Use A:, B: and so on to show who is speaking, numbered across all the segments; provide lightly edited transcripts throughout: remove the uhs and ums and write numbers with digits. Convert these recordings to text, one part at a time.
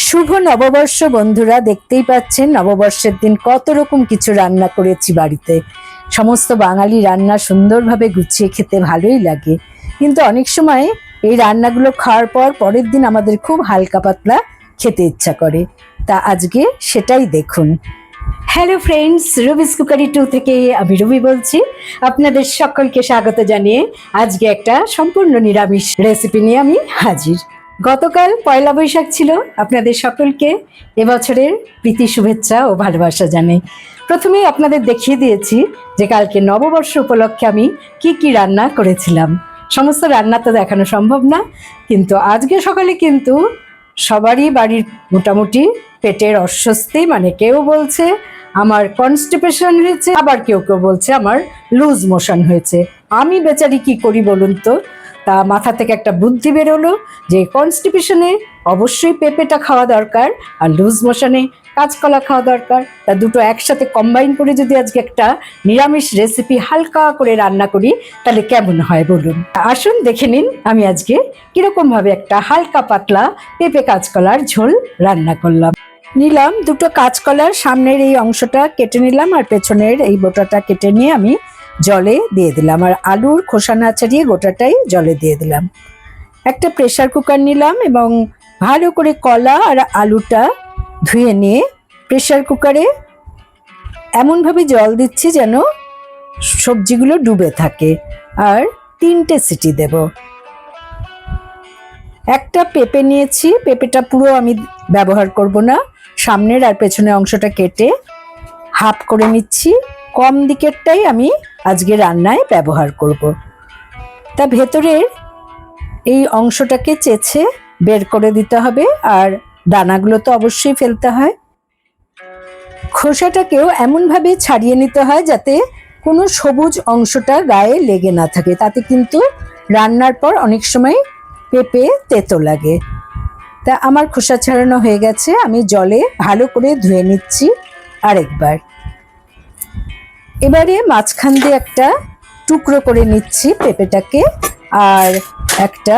A: শুভ নববর্ষ বন্ধুরা, দেখতেই পাচ্ছেন নববর্ষের দিন কত রকম কিছু রান্না করেছি বাড়িতে। সমস্ত বাঙালি রান্না সুন্দরভাবে গুছিয়ে খেতে ভালোই লাগে, কিন্তু অনেক সময় এই রান্নাগুলো খাওয়ার পর পরের দিন আমাদের খুব হালকা পাতলা খেতে ইচ্ছা করে। তা আজকে সেটাই দেখুন। হ্যালো ফ্রেন্ডস, রুবিস কুকারি 2 থেকে আমি রুবি বলছি। আপনাদের সকলকে স্বাগত জানিয়ে আজকে একটা সম্পূর্ণ নিরামিষ রেসিপি নিয়ে আমি হাজির। গতকাল পয়লা বৈশাখ ছিল, আপনাদের সকলকে এবছরের প্রীতি শুভেচ্ছা ও ভালোবাসা জানাই। প্রথমেই আপনাদের দেখিয়ে দিয়েছি যে কালকে নববর্ষ উপলক্ষে আমি কি রান্না করেছিলাম। সমস্ত রান্না তো দেখানো সম্ভব না, কিন্তু আজকে সকালে কিন্তু সবারই বাড়ির মোটামুটি পেটের অস্বস্তি, মানে কেউ বলছে আমার কনস্টিপেশন হয়েছে, আবার কেউ কেউ বলছে আমার লুজ মোশন হয়েছে। আমি বেচারি কি করি বলুন তো? তা মাথা থেকে একটা বুদ্ধি বেরোলো যে কনস্টিপেশনে অবশ্যই পেঁপেটা খাওয়া দরকার, আর লুজ মোশনে কাঁচকলা খাওয়া দরকার। তা দুটো একসাথে কম্বাইন করে যদি আজকে একটা নিরামিষ রেসিপি হালকা করে রান্না করি তাহলে কেমন হয় বলুন। আসুন দেখে নিন আমি আজকে কিরকমভাবে একটা হালকা পাতলা পেঁপে কাঁচকলার ঝোল রান্না করলাম। নিলাম দুটো কাঁচকলার সামনের এই অংশটা কেটে নিলাম, আর পেছনের এই বোটাটা কেটে নিয়ে আমি জলে দিয়ে দিলাম, আর আলুর খোসা না ছাড়িয়ে গোটাটাই জলে দিয়ে দিলাম। একটা প্রেসার কুকার নিলাম এবং ভালো করে কলা আর আলুটা ধুয়ে নিয়ে প্রেসার কুকারে এমনভাবে জল দিচ্ছি যেন সবজিগুলো ডুবে থাকে, আর 3টে সিটি দেব। একটা পেঁপে নিয়েছি, পেঁপেটা পুরো আমি ব্যবহার করব না, সামনের আর পেছনের অংশটা কেটে হাফ করে নিচ্ছি। কম দিকেরটাই আমি আজকে রান্নায় ব্যবহার করব। তা ভেতরের এই অংশটাকে চেঁচে বের করে দিতে হবে, আর দানাগুলো তো অবশ্যই ফেলতে হয়। খোসাটাকেও এমনভাবে ছাড়িয়ে নিতে হয় যাতে কোনো সবুজ অংশটা গায়ে লেগে না থাকে, তাতে কিন্তু রান্নার পর অনেক সময় পেঁপে তেতো লাগে। তা আমার খোসা ছাড়ানো হয়ে গেছে, আমি জলে ভালো করে ধুয়ে নিচ্ছি আরেকবার। এবারে মাঝখান দিয়ে একটা টুকরো করে নিচ্ছি পেঁপেটাকে, আর একটা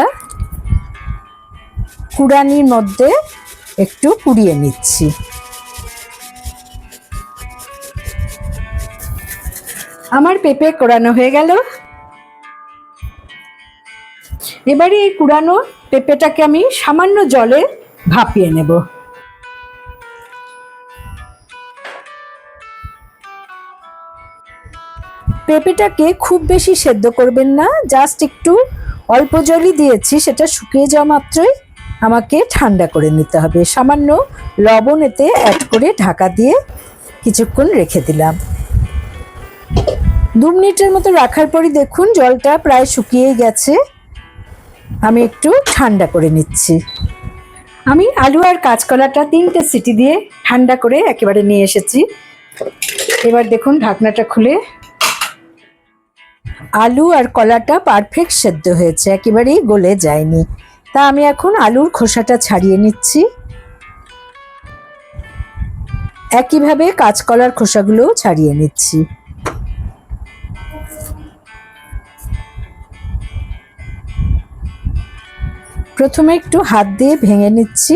A: কুড়ানির মধ্যে একটু কুড়িয়ে নিচ্ছি। আমার পেঁপে কোড়ানো হয়ে গেল। এবারে এই কুড়ানো পেঁপেটাকে আমি সামান্য জলে ভাপিয়ে নেব। পেঁপেটাকে খুব বেশি সেদ্ধ করবেন না, জাস্ট একটু অল্প জলই দিয়েছি, সেটা শুকিয়ে যাওয়া মাত্রই আমাকে ঠান্ডা করে নিতে হবে। সামান্য লবণ এতে অ্যাড করে ঢাকা দিয়ে কিছুক্ষণ রেখে দিলাম। 2 মিনিটের মতো রাখার পরই দেখুন জলটা প্রায় শুকিয়ে গেছে। আমি একটু ঠান্ডা করে নিচ্ছি। আমি আলু আর কাঁচকলাটা 3টে সিটি দিয়ে ঠান্ডা করে একেবারে নিয়ে এসেছি। এবার দেখুন ঢাকনাটা খুলে আলু আর কলাটা পারফেক্ট সেদ্ধ হয়েছে, একেবারেই গলে যায়নি। তা আমি এখন আলুর খোসাটা ছাড়িয়ে নিচ্ছি। একইভাবে কাঁচকলার খোসাগুলোও ছাড়িয়ে নিচ্ছি। প্রথমে একটু হাত দিয়ে ভেঙে নিচ্ছি,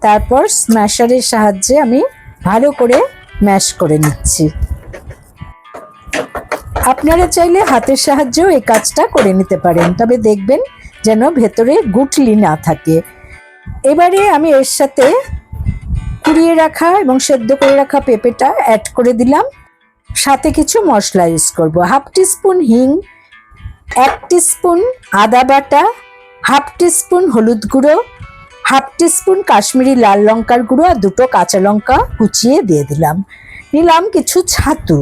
A: তারপর স্ম্যাশারের সাহায্যে আমি ভালো করে ম্যাশ করে নিচ্ছি। আপনারা চাইলে হাতের সাহায্যেও এই কাজটা করে নিতে পারেন, তবে দেখবেন যেন ভেতরে গুটলি না থাকে। এবারে আমি এর সাথে কুড়িয়ে রাখা এবং সেদ্ধ করে রাখা পেঁপেটা অ্যাড করে দিলাম। সাথে কিছু মশলা ইউজ করব। 1/2 টিস্পুন হিং, 1 টিস্পুন আদা বাটা, 1/2 টিস্পুন হলুদ গুঁড়ো, 1/2 টিস্পুন কাশ্মীরি লাল লঙ্কার গুঁড়ো, আর 2টো কাঁচা লঙ্কা কুচিয়ে দিয়ে দিলাম। নিলাম কিছু ছাতু,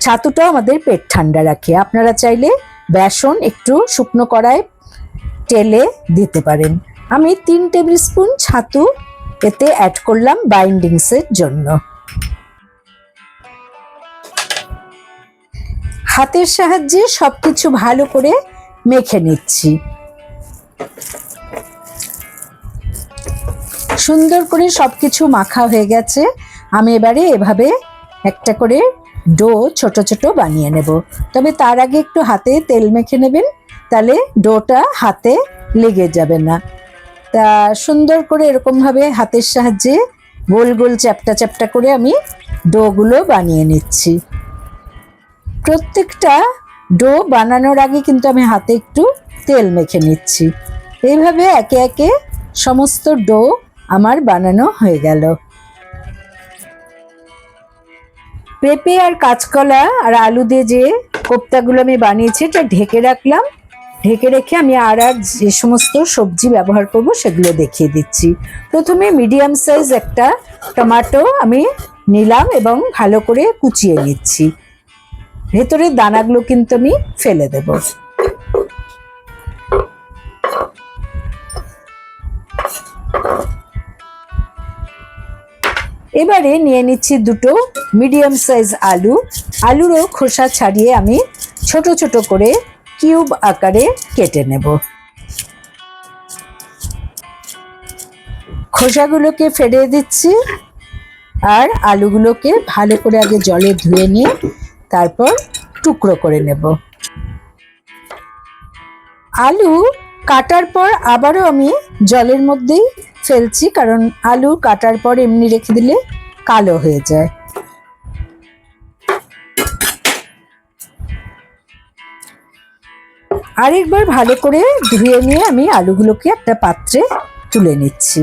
A: ছাতুটাও আমাদের পেট ঠান্ডা রাখে। আপনারা চাইলে বেসন একটু শুকনো কড়ায় টেলে দিতে পারেন। আমি 3 টেবিল স্পুন ছাতু এতে অ্যাড করলাম বাইন্ডিংসের জন্য। হাতের সাহায্যে সবকিছু ভালো করে মেখে নিচ্ছি। সুন্দর করে সবকিছু মাখা হয়ে গেছে। আমি এবারে এভাবে একটা করে ডো ছোট ছোট বানিয়ে নেব, তবে তার আগে একটু হাতে তেল মেখে নেবেন, তাহলে ডোটা হাতে লেগে যাবে না। তা সুন্দর করে এরকমভাবে হাতের সাহায্যে গোল গোল চ্যাপ্টা চ্যাপ্টা করে আমি ডোগুলো বানিয়ে নিচ্ছি। প্রত্যেকটা ডো বানানোর আগে কিন্তু আমি হাতে একটু তেল মেখে নিচ্ছি। এইভাবে একে একে সমস্ত ডো আমার বানানো হয়ে গেল। পেঁপে আর কাঁচকলা আর আলু দিয়ে যে কোপ্তাগুলো আমি বানিয়েছি এটা ঢেকে রাখলাম। ঢেকে রেখে আমি আর যে সমস্ত সবজি ব্যবহার করব সেগুলো দেখিয়ে দিচ্ছি। প্রথমে মিডিয়াম সাইজ একটা টমেটো আমি নিলাম এবং ভালো করে কুচিয়ে নিচ্ছি। ভেতরের দানাগুলো কিন্তু আমি ফেলে দেব। এবারে নিয়ে নিচ্ছি দুটো মিডিয়াম সাইজ আলু। আলুরও খোসা ছাড়িয়ে আমি ছোট ছোট করে কিউব আকারে কেটে নেব। খোসাগুলোকে ফেলে দিচ্ছি আর আলুগুলোকে ভালো করে আগে জলে ধুয়ে নিয়ে তারপর টুকরো করে নেব। আলু কাটার পর আবারও আমি জলের মধ্যেই ফেলছি, কারণ আলু কাটার পর এমনি রেখে দিলে কালো হয়ে যায়। আরেকবার ভালো করে ধুয়ে নিয়ে আমি আলুগুলোকে একটা পাত্রে তুলে নিচ্ছি।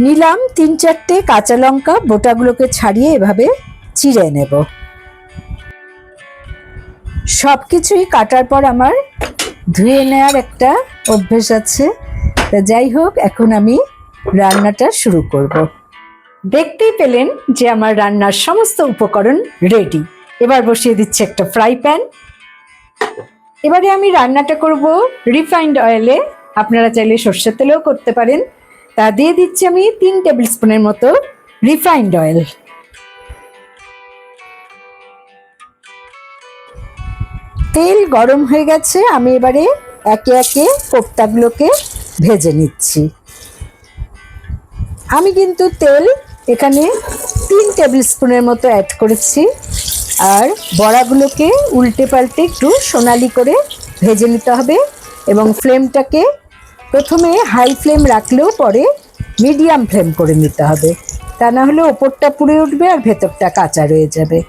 A: নিলাম 3-4টে কাঁচা লঙ্কা, বোটাগুলোকে ছাড়িয়ে এভাবে চিড়ে নেব। সব কিছুই কাটার পর আমার ধুয়ে নেওয়ার একটা অভ্যেস আছে। তা যাই হোক, এখন আমি রান্নাটা শুরু করব। দেখতেই পেলেন যে আমার রান্নার সমস্ত উপকরণ রেডি। এবার বসিয়ে দিচ্ছি একটা ফ্রাই প্যান। এবারে আমি রান্নাটা করব রিফাইন্ড অয়েলে, আপনারা চাইলে সর্ষের তেলেও করতে পারেন। তা দিয়ে দিচ্ছি আমি 3 টেবিল স্পুনের মতো রিফাইন্ড অয়েল। তেল গরম হয়ে গেছে, আমি এবারে একে একে কোপ্তাগুলোকে ভেজে নিচ্ছি। আমি কিন্তু তেল এখানে 3 টেবিল স্পুনের মতো অ্যাড করেছি। আর বড়াগুলোকে উল্টে পাল্টে একটু সোনালি করে ভেজে নিতে হবে এবং ফ্লেমটাকে প্রথমে হাই ফ্লেম রাখলেও পরে মিডিয়াম ফ্লেম করে নিতে হবে, তা না হলে ওপরটা পুড়ে উঠবে আর ভেতরটা কাঁচা রয়ে যাবে।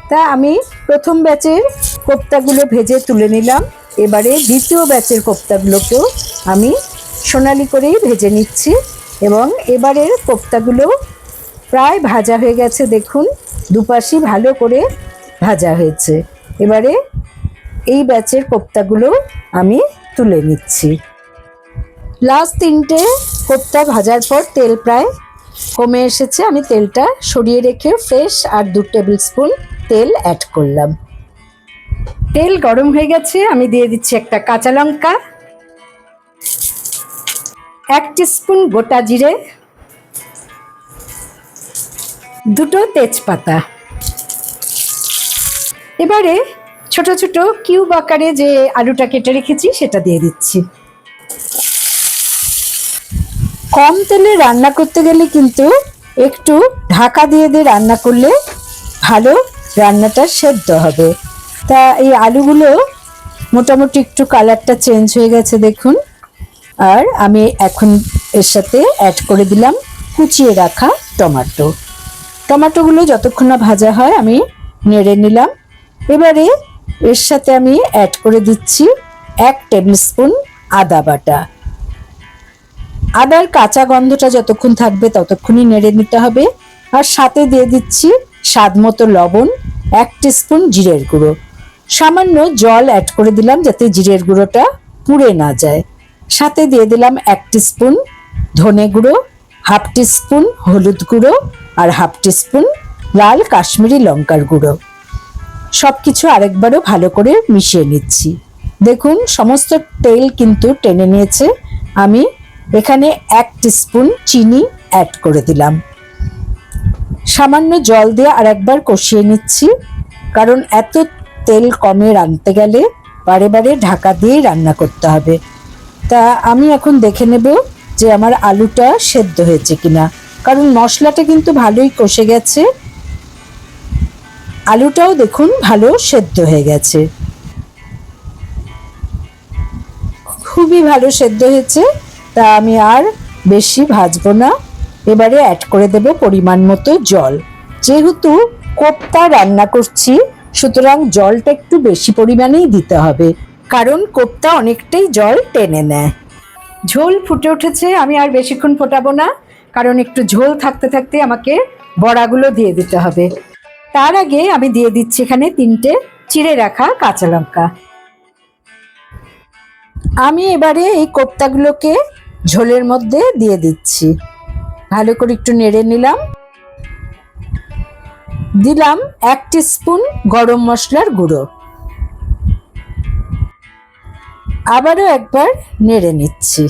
A: তা আমি প্রথম ব্যাচের কোপ্তাগুলো ভেজে তুলে নিলাম। এবারে দ্বিতীয় ব্যাচের কোপ্তাগুলোকেও আমি সোনালি করেই ভেজে নিচ্ছি এবং এবারের কোপ্তাগুলো প্রায় ভাজা হয়ে গেছে। দেখুন, দুপাশই ভালো করে ভাজা হয়েছে। এবারে এই ব্যাচের কোপ্তাগুলো আমি তুলে নিচ্ছি। লাস্ট 3টে কোপ্তা ভাজার পর তেল প্রায় কমে এসেছে। আমি তেলটা সরিয়ে রেখে ফ্রেশ আর 2 টেবিল স্পুন তেল অ্যাড করলাম। তেল গরম হয়ে গেছে, আমি দিয়ে দিচ্ছি একটা কাঁচা লঙ্কা, 1 টিস্পুন গোটা জিরে, 2টো তেজপাতা। এবারে ছোট ছোট কিউব আকারে যে আলুটা কেটে রেখেছি সেটা দিয়ে দিচ্ছি। কম তেলে রান্না করতে গেলে কিন্তু একটু ঢাকা দিয়ে রান্না করলে ভালো রান্নাটা সেদ্ধ হবে। তা এই আলুগুলো মোটামুটি একটু কালারটা চেঞ্জ হয়ে গেছে দেখুন। আর আমি এখন এর সাথে অ্যাড করে দিলাম কুচিয়ে রাখা টমেটো। টমেটোগুলো যতক্ষণ না ভাজা হয় আমি নেড়ে নিলাম। এবারে এর সাথে আমি অ্যাড করে দিচ্ছি 1 টেবিল স্পুন আদা বাটা। আদার কাঁচা গন্ধটা যতক্ষণ থাকবে ততক্ষণই নেড়ে নিতে হবে। আর সাথে দিয়ে দিচ্ছি স্বাদ মতো লবণ, 1 টিস্পুন জিরের গুঁড়ো, সামান্য জল অ্যাড করে দিলাম যাতে জিরের গুঁড়োটা পুড়ে না যায়। সাথে দিয়ে দিলাম 1 টিস্পুন ধনে গুঁড়ো, 1/2 টিস্পুন হলুদ গুঁড়ো আর 1/2 টিস্পুন লাল কাশ্মীরি লঙ্কার গুঁড়ো। সব কিছু আরেকবারও ভালো করে মিশিয়ে নিচ্ছি। দেখুন সমস্ত তেল কিন্তু টেনে নিয়েছে। আমি এখানে 1 টিস্পুন চিনি অ্যাড করে দিলাম। সামান্য জল দিয়ে আরেকবার কষিয়ে নিচ্ছি, কারণ এত তেল কমে রাঁধতে গেলে বারে বারে ঢাকা দিয়েই রান্না করতে হবে। তা আমি এখন দেখে নেব যে আমার আলুটা সেদ্ধ হয়েছে কিনা, কারণ মশলাটা কিন্তু ভালোই কষে গেছে। আলুটাও দেখুন ভালো সেদ্ধ হয়ে গেছে। খুবই ভালো সেদ্ধ হয়েছে, তা আমি আর বেশি ভাজবো না। এবারে অ্যাড করে দেব পরিমাণ মতো জল। যেহেতু কোপ্তা রান্না করছি, সুতরাং জলটা একটু বেশি পরিমাণেই দিতে হবে, কারণ কোপ্তা অনেকটাই জল টেনে নেয়। ঝোল ফুটে উঠেছে, আমি আর বেশিক্ষণ ফোটাবো না, কারণ একটু ঝোল থাকতে থাকতে আমাকে বড়াগুলো দিয়ে দিতে হবে। তার আগে আমি দিয়ে দিচ্ছি এখানে 3টে চিড়ে রাখা কাঁচা লঙ্কা। আমি এবারে এই কোপ্তাগুলোকে ঝোলের মধ্যে দিয়ে দিচ্ছি। ভালো করে একটু নেড়ে নিলাম। দিলাম 1 টিস্পুন গরম মশলার গুঁড়ো। আবারও একবার নেড়ে নিচ্ছি।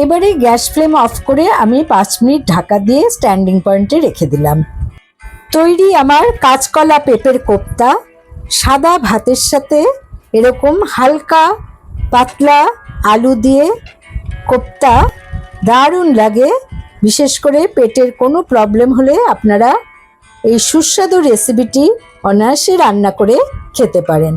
A: এবারে গ্যাস ফ্লেম অফ করে আমি 5 মিনিট ঢাকা দিয়ে স্ট্যান্ডিং পয়েন্টে রেখে দিলাম। তৈরি আমার কাঁচকলা পেঁপের কোপ্তা। সাদা ভাতের সাথে এরকম হালকা পাতলা আলু দিয়ে কোপ্তা দারুণ লাগে। বিশেষ করে পেটের কোনো প্রবলেম হলে আপনারা এই সুস্বাদু রেসিপিটি অনায়াসে রান্না করে খেতে পারেন।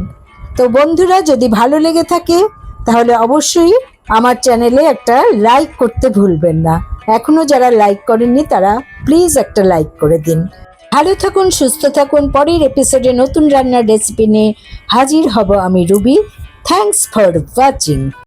A: তো বন্ধুরা, যদি ভালো লেগে থাকে তাহলে অবশ্যই আমার চ্যানেলে একটা লাইক করতে ভুলবেন না। এখনও যারা লাইক করেননি তারা প্লিজ একটা লাইক করে দিন। ভালো থাকুন, সুস্থ থাকুন। পরের এপিসোডে নতুন রান্নার রেসিপি নিয়ে হাজির হব আমি রুবি। Thanks for watching.